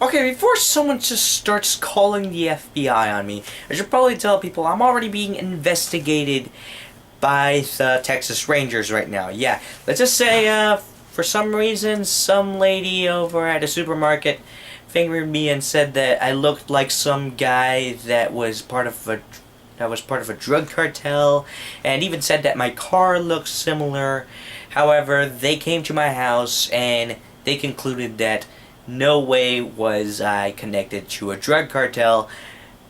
Okay, before someone just starts calling the FBI on me, I should probably tell people I'm already being investigated by the Texas Rangers right now. Yeah, let's just say, for some reason, some lady over at a supermarket fingered me and said that I looked like some guy that was part of a drug cartel, and even said that my car looked similar. However, they came to my house and they concluded that no way was I connected to a drug cartel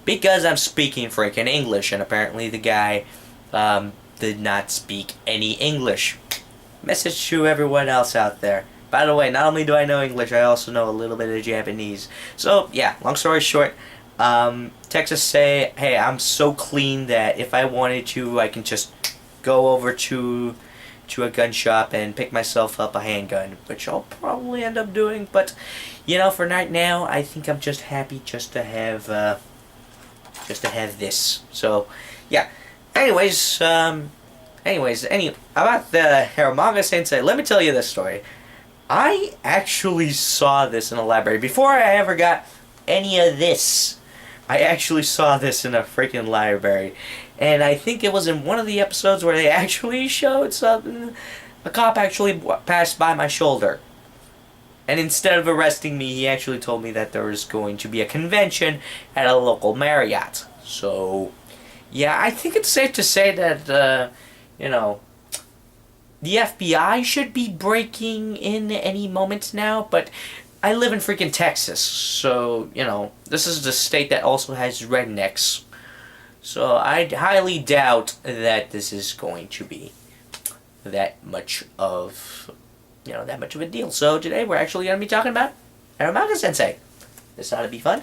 because I'm speaking freaking English, and apparently the guy did not speak any English. Message to everyone else out there. By the way, not only do I know English, I also know a little bit of Japanese. So, yeah, long story short, Texas say, hey, I'm so clean that if I wanted to, I can just go over to a gun shop and pick myself up a handgun, which I'll probably end up doing. But for right now, I think I'm just happy just to have this. So, yeah. Anyways, about the Eromanga-sensei, let me tell you this story. I actually saw this in a library before I ever got any of this. I actually saw this in a freaking library. And I think it was in one of the episodes where they actually showed something. A cop actually passed by my shoulder. And instead of arresting me, he actually told me that there was going to be a convention at a local Marriott. So, yeah, I think it's safe to say that, the FBI should be breaking in any moment now, but I live in freaking Texas, so, this is the state that also has rednecks. So I highly doubt that this is going to be that much of, a deal. So today we're actually going to be talking about Eromanga-sensei. This ought to be fun.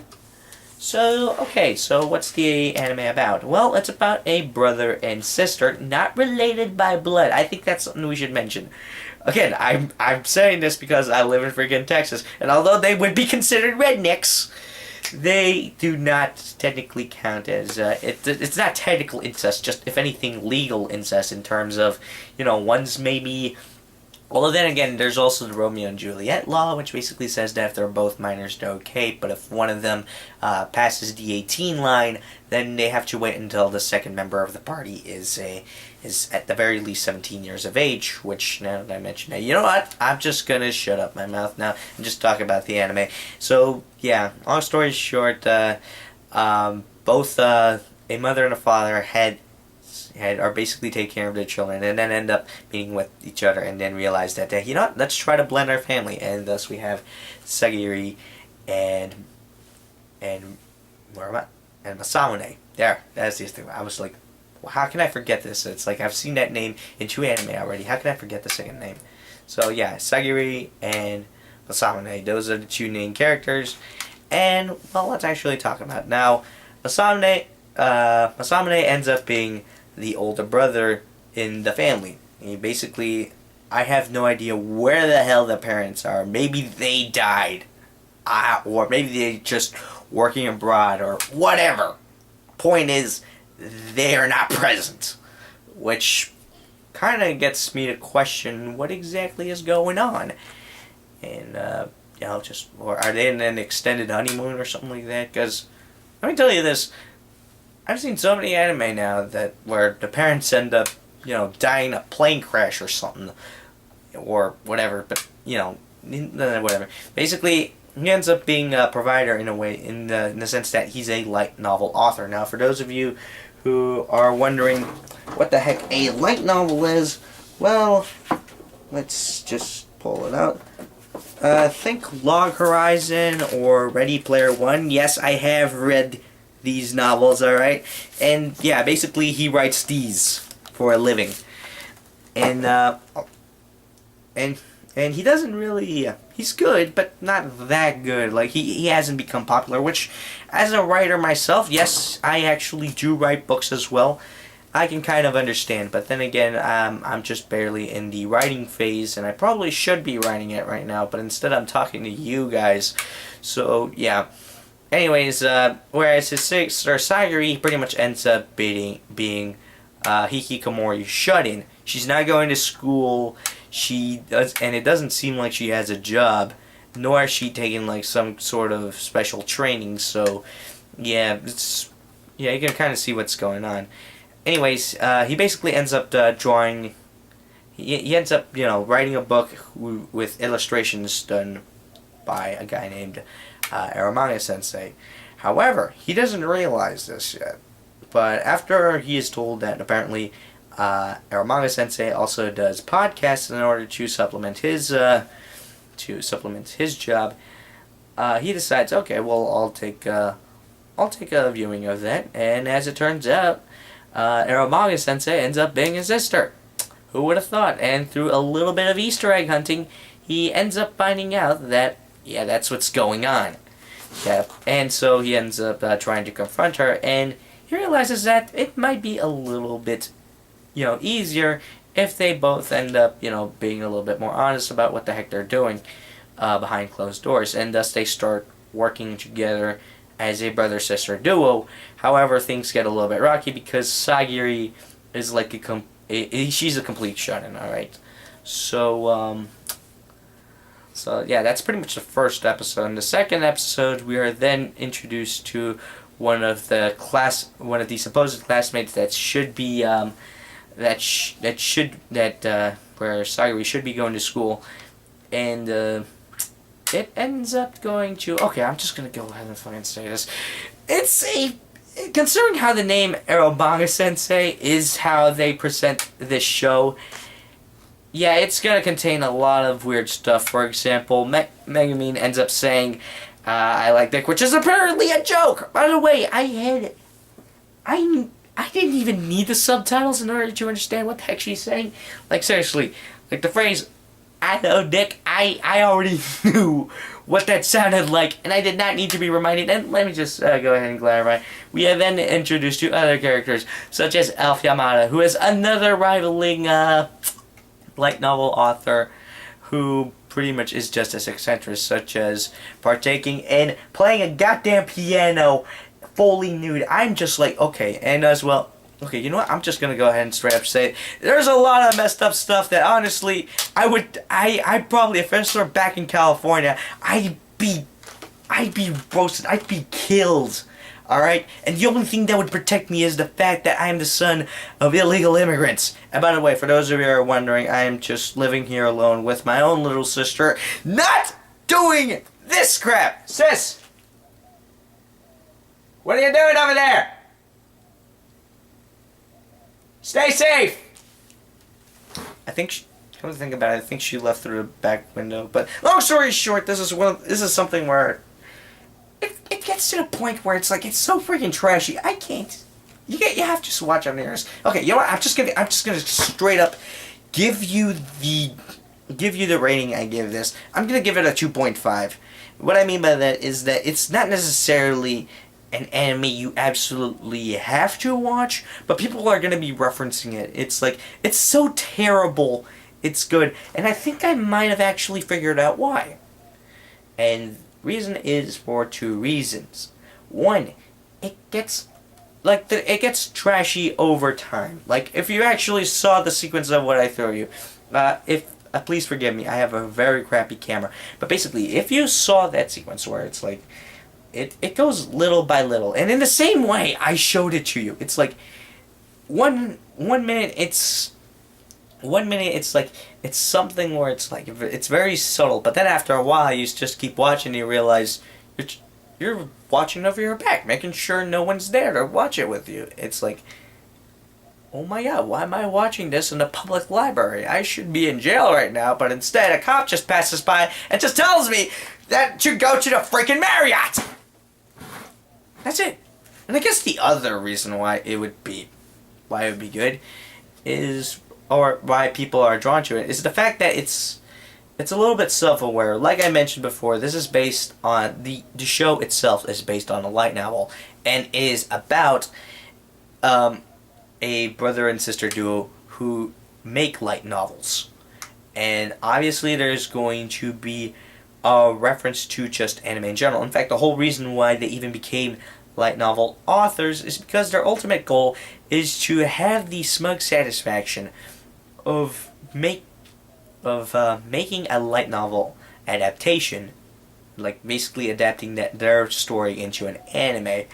So, okay, so what's the anime about? Well, it's about a brother and sister, not related by blood. I think that's something we should mention. Again, I'm saying this because I live in freaking Texas, and although they would be considered rednecks, they do not technically count as, it's not technical incest, just, if anything, legal incest in terms of, one's maybe. Although then again, there's also the Romeo and Juliet law, which basically says that if they're both minors, they're okay. But if one of them passes the 18 line, then they have to wait until the second member of the party is at the very least 17 years of age. Which, now that I mention that, you know what? I'm just gonna shut up my mouth now and just talk about the anime. So yeah, long story short, both a mother and a father are basically taking care of their children, and then end up meeting with each other, and then realize that let's try to blend our family, and thus we have Sagiri and where am I? And Masamune. That's the thing. I was like, well, how can I forget this? It's like I've seen that name in 2 anime already. How can I forget the second name? So yeah, Sagiri and Masamune. Those are the 2 main characters, and well, let's actually talk about it. Now. Masamune ends up being the older brother in the family. I have no idea where the hell the parents are. Maybe they died. Or maybe they just working abroad or whatever. Point is, they are not present. Which kind of gets me to question what exactly is going on. And, or are they in an extended honeymoon or something like that? Because, let me tell you this. I've seen so many anime now where the parents end up, dying in a plane crash or something, or whatever. But whatever. Basically, he ends up being a provider in a way, in the sense that he's a light novel author. Now, for those of you who are wondering what the heck a light novel is, well, let's just pull it out. Think Log Horizon or Ready Player One. Yes, I have read these novels, alright? And yeah, basically he writes these for a living. And he doesn't really, he's good, but not that good. Like, he hasn't become popular, which, as a writer myself, yes, I actually do write books as well. I can kind of understand, but then again, I'm just barely in the writing phase, and I probably should be writing it right now, but instead I'm talking to you guys. So, yeah. Anyways, whereas his sister Sagiri pretty much ends up being Hikikomori shut-in. She's not going to school. And it doesn't seem like she has a job. nor is she taking like some sort of special training. So yeah, you can kind of see what's going on. Anyways, he basically ends up drawing. He ends up writing a book with illustrations done by a guy named Eromanga-sensei. However, he doesn't realize this yet. But after he is told that apparently Eromanga-sensei also does podcasts in order to supplement his job, he decides, okay, well, I'll take a viewing of that. And as it turns out, Eromanga-sensei ends up being his sister. Who would have thought? And through a little bit of Easter egg hunting, he ends up finding out that, yeah, that's what's going on. Yeah, and so he ends up trying to confront her, and he realizes that it might be a little bit, easier if they both end up, being a little bit more honest about what the heck they're doing behind closed doors, and thus they start working together as a brother-sister duo. However, things get a little bit rocky because Sagiri is like she's a complete shut-in, alright? So yeah, that's pretty much the first episode. In the second episode, we are then introduced to one of the supposed classmates that should be where Sagiri should be going to school, and it ends up going to. Okay, I'm just gonna go ahead and fucking say this. Considering how the name Eromanga-sensei is how they present this show, yeah, it's gonna contain a lot of weird stuff. For example, Megumin ends up saying, I like dick, which is apparently a joke! By the way, I didn't even need the subtitles in order to understand what the heck she's saying. Like, seriously, like the phrase, I know dick, I already knew what that sounded like, and I did not need to be reminded. And let me just go ahead and clarify. We are then introduced to other characters, such as Elf Yamada, who is another rivaling light novel author who pretty much is just as eccentric, such as partaking in playing a goddamn piano fully nude. I'm just like, okay, and as well, okay, you know what? I'm just gonna go ahead and straight up say it. There's a lot of messed up stuff that honestly, I probably, if I were back in California, I'd be roasted. I'd be killed. Alright? And the only thing that would protect me is the fact that I am the son of illegal immigrants. And by the way, for those of you who are wondering, I am just living here alone with my own little sister, not doing this crap. Sis! What are you doing over there? Stay safe! I think come to think about it, I think she left through the back window. But long story short, this is something where it gets to the point where it's like it's so freaking trashy. I can't. You have to just watch on yours. Okay, you know what? I'm just gonna straight up give you the rating I give this. I'm gonna give it a 2.5. What I mean by that is that it's not necessarily an anime you absolutely have to watch, but people are gonna be referencing it. It's like, it's so terrible, it's good, and I think I might have actually figured out why. And reason is for two reasons. One, it gets trashy over time. Like, if you actually saw the sequence of what I throw you, please forgive me, I have a very crappy camera, but basically, if you saw that sequence where it's like, it goes little by little, and in the same way I showed it to you. It's like one minute it's like it's something where it's like it's very subtle, but then after a while you just keep watching and you realize you're watching over your back, making sure no one's there to watch it with you. It's like, oh my god, why am I watching this in a public library? I should be in jail right now, but instead a cop just passes by and just tells me that you go to the freaking Marriott! That's it. And I guess the other reason why it would be good is, or why people are drawn to it, is the fact that it's a little bit self-aware. Like I mentioned before, this is based on, the show itself is based on a light novel, and is about a brother and sister duo who make light novels. And obviously there's going to be a reference to just anime in general. In fact, the whole reason why they even became light novel authors is because their ultimate goal is to have the smug satisfaction of making a light novel adaptation like basically adapting their story into an anime.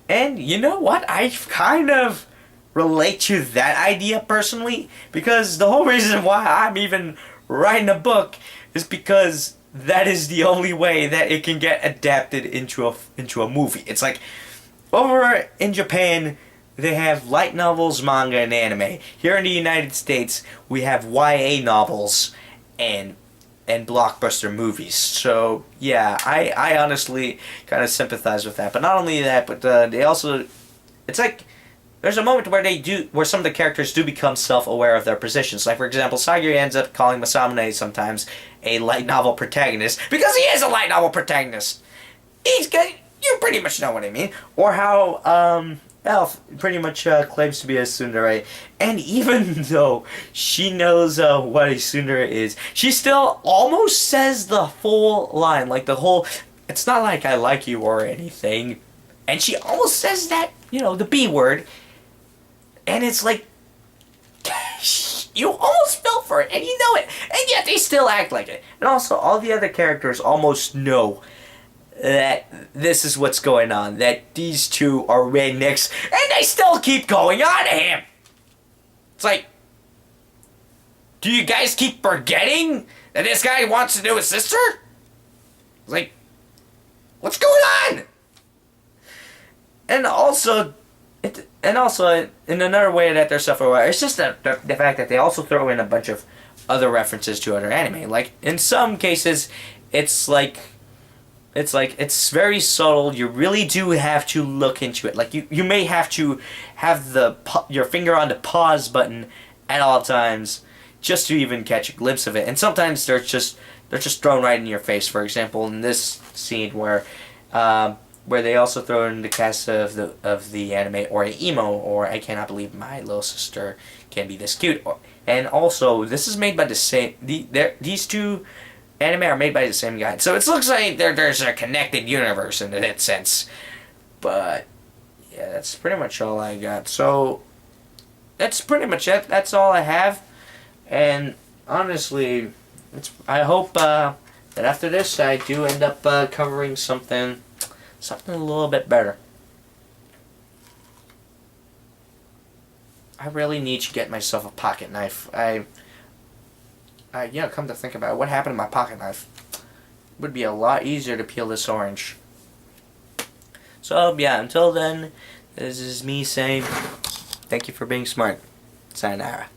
And you know what? I kind of relate to that idea personally, because the whole reason why I'm even writing a book is because that is the only way that it can get adapted into a movie. It's like over in Japan they have light novels, manga, and anime. Here in the United States we have YA novels and blockbuster movies. So yeah, I honestly kind of sympathize with that. But not only that, but they also, it's like there's a moment where some of the characters do become self-aware of their positions. Like for example, Sagiri ends up calling Masamune sometimes a light novel protagonist because he is a light novel protagonist. He's good. You pretty much know what I mean. Or how Elf pretty much claims to be a tsundere, and even though she knows what a tsundere is, she still almost says the full line, like the whole, it's not like I like you or anything, and she almost says that, the B word, and it's like, you almost fell for it, and you know it, and yet they still act like it. And also, all the other characters almost know that this is what's going on, that these two are rednecks, and they still keep going on to him. It's like, do you guys keep forgetting that this guy wants to do his sister? It's like, what's going on? And also, in another way that they're self-aware, it's just the fact that they also throw in a bunch of other references to other anime. Like, in some cases, it's very subtle. You really do have to look into it. Like you may have to have your finger on the pause button at all times just to even catch a glimpse of it. And sometimes they're just thrown right in your face. For example, in this scene where they also throw in the cast of the anime or emo, or I cannot believe my little sister can be this cute. And also, this is made by the same. These two anime are made by the same guy, so it looks like there's a connected universe in that sense. But yeah, that's pretty much all I got. So that's pretty much it. That's all I have. And honestly, I hope that after this I do end up covering something a little bit better. I really need to get myself a pocket knife. Come to think about it, what happened to my pocket knife? It would be a lot easier to peel this orange. So, yeah, until then, this is me saying, thank you for being smart. Sayonara.